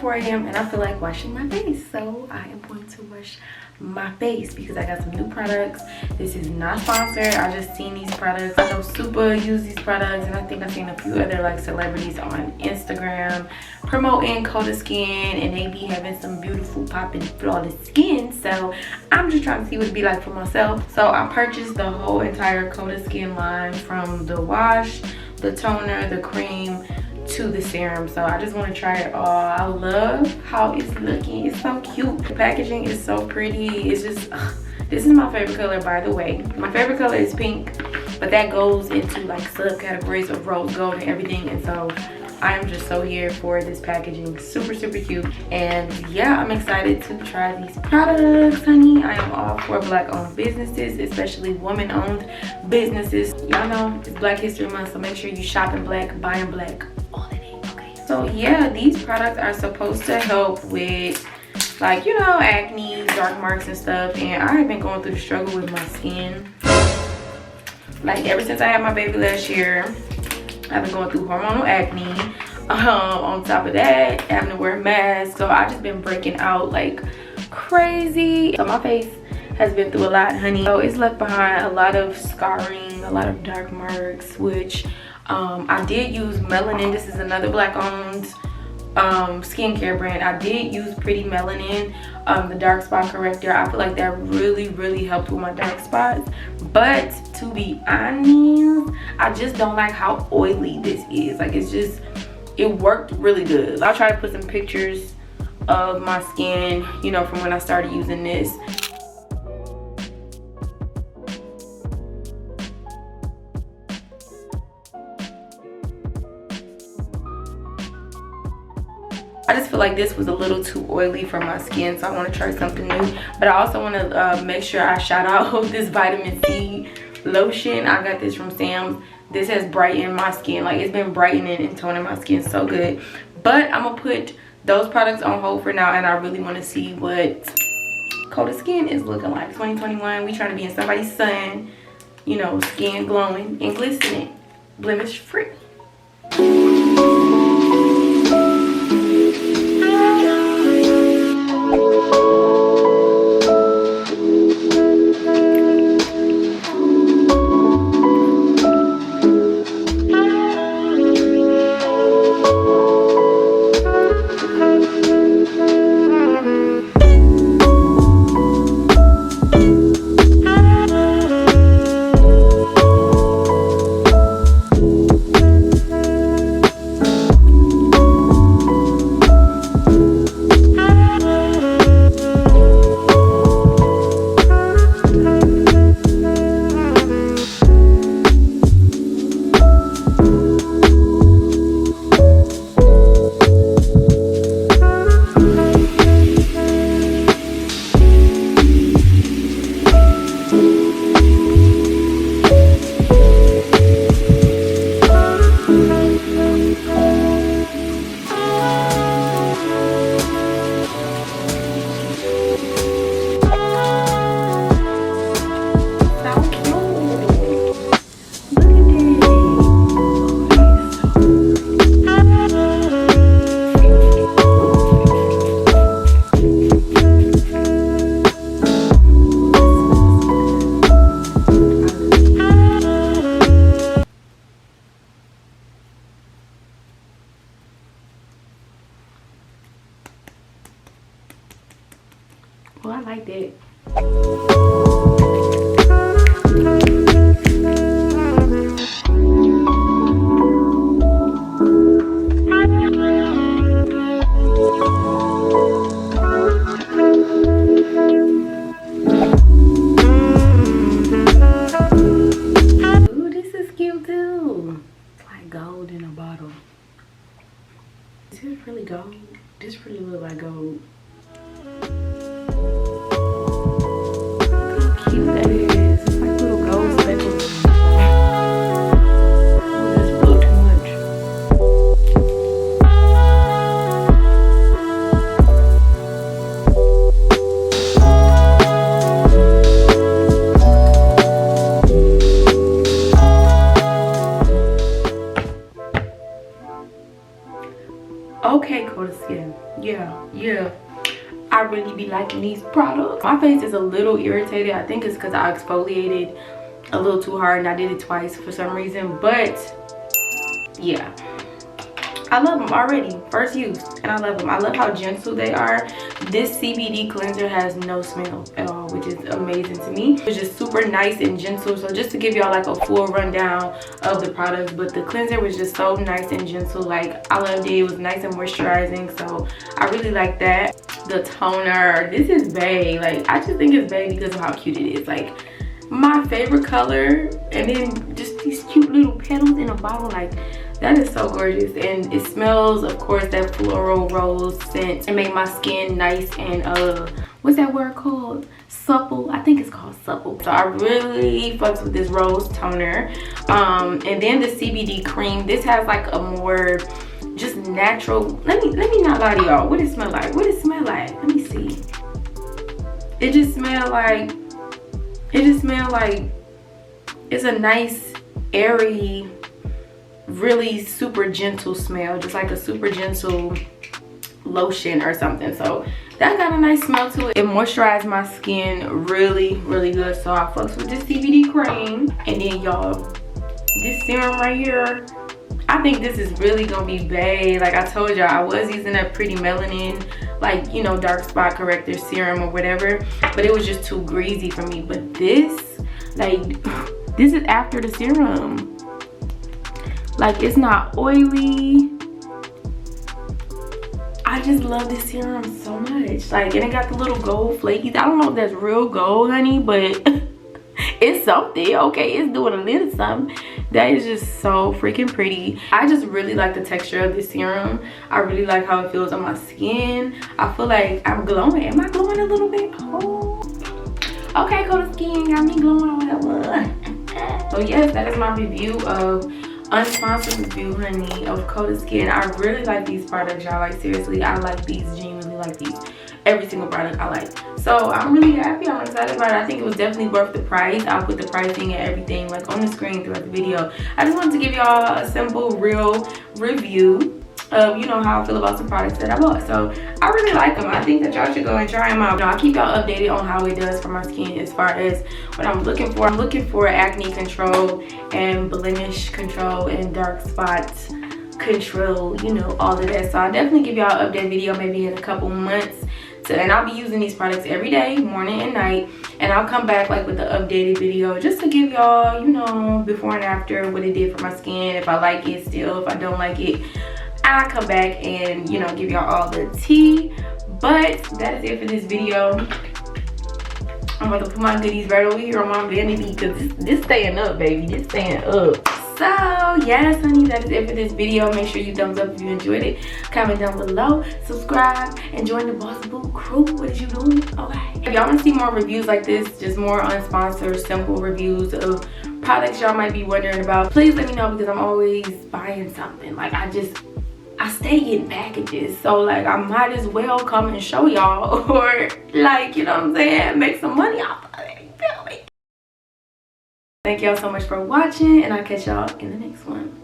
4 a.m. and I feel like washing my face, so I am going to wash my face because I got some new products. This is not sponsored. I just seen these products. I know Super use these products, and I think I've seen a few other like celebrities on Instagram promoting Cota skin, and they be having some beautiful popping flawless skin. So I'm just trying to see what it'd be like for myself. So I purchased the whole entire Cota skin line, from the wash, the toner, the cream, to the serum. So I just want to try it all. I love how it's looking. It's so cute. The packaging is so pretty. It's just this is my favorite color, by the way. My favorite color is pink, but that goes into like subcategories of rose gold and everything, and so I am just so here for this packaging. Super cute. And yeah, I'm excited to try these products, honey. I am all for Black owned businesses, especially woman owned businesses. Y'all know it's Black History Month, so make sure you shop in Black, buy in Black, all of it, okay? So yeah, these products are supposed to help with, like, you know, acne, dark marks and stuff. And I have been going through the struggle with my skin, like ever since I had my baby last year. I've been going through hormonal acne. On top of that, having to wear a mask. So I just been breaking out like crazy. So my face has been through a lot, honey. So it's left behind a lot of scarring, a lot of dark marks, which I did use Melanin. This is another Black owned skincare brand. I did use Pretty Melanin, the dark spot corrector. I feel like that really helped with my dark spots. But to be honest, I just don't like how oily this is. Like, it's just, it worked really good. I'll try to put some pictures of my skin, you know, from when I started using this. I just feel like this was a little too oily for my skin, so I want to try something new. But I also want to make sure I shout out this vitamin C lotion. I got this from Sam's. This has brightened my skin. Like, it's been brightening and toning my skin so good. But I'm gonna put those products on hold for now, and I really want to see what Cota skin is looking like. 2021, we trying to be in somebody's sun, you know, skin glowing and glistening, blemish free. Well, I like that. Ooh, this is cute too. It's like gold in a bottle. Is this really gold? This really look like gold. That is. It's like little gold speckles. Oh, that's a little too much. Okay, Cota skin. Yeah, really be liking these products. My face is a little irritated. I think it's because I exfoliated a little too hard and I did it twice for some reason, but yeah, I love them already, first use, and I love them. I love how gentle they are. This CBD cleanser has no smell at all, which is amazing to me. It's just super nice and gentle. So just to give y'all like a full rundown of the products, but the cleanser was just so nice and gentle. Like, I loved it. It was nice and moisturizing, so I really like that. The toner, this is bae. Like, I just think it's bae because of how cute it is. Like, my favorite color, and then just these cute little petals in a bottle. Like, that is so gorgeous, and it smells, of course, that floral rose scent. It made my skin nice and what's that word called? Supple. I think it's called supple. So I really fucks with this rose toner. And then the CBD cream. This has like a more just natural. Let me not lie to y'all. What it smell like? What it smell like? Let me see. It just smell like. It just smell like it's a nice, airy, really super gentle smell, just like a super gentle lotion or something. So that got a nice smell to it. It moisturized my skin really, really good. So I fucks with this CBD cream. And then y'all, this serum right here, I think this is really gonna be bae. Like I told y'all, I was using that Pretty Melanin, like, you know, dark spot corrector serum or whatever, but it was just too greasy for me. But this, like, this is after the serum. Like, it's not oily. I just love this serum so much. Like, and it got the little gold flakies. I don't know if that's real gold, honey, but it's something. Okay, it's doing a little something. That is just so freaking pretty. I just really like the texture of this serum. I really like how it feels on my skin. I feel like I'm glowing. Am I glowing a little bit? Oh, okay, Cota Skin got me glowing or whatever. So yes, that is my review of unsponsored review, honey, of Cota Skin. I really like these products, y'all. Like, seriously, I like these, genuinely like these. Every single product I like. So I'm really happy. I'm excited about it. I think it was definitely worth the price. I'll put the pricing and everything like on the screen throughout the video. I just wanted to give y'all a simple, real review of, you know, how I feel about some products that I bought. So I really like them. I think that y'all should go and try them out. You know, I'll keep y'all updated on how it does for my skin as far as what I'm looking for. I'm looking for acne control and blemish control and dark spots control, you know, all of that. So I'll definitely give y'all an update video maybe in a couple months. And I'll be using these products every day, morning and night, and I'll come back like with the updated video just to give y'all, you know, before and after what it did for my skin. If I like it still, if I don't like it, I come back and, you know, give y'all all the tea. But that is it for this video. I'm about to put my goodies right over here on my vanity because this staying up, baby. This staying up. So yes, honey, that is it for this video. Make sure you thumbs up if you enjoyed it. Comment down below, subscribe, and join the Boss Boo crew. What is you doing? Okay. If y'all want to see more reviews like this, just more unsponsored, simple reviews of products y'all might be wondering about, please let me know because I'm always buying something. Like, I stay getting packages, so like I might as well come and show y'all, or like, you know what I'm saying, make some money off of it. You feel me? Thank y'all so much for watching, and I'll catch y'all in the next one.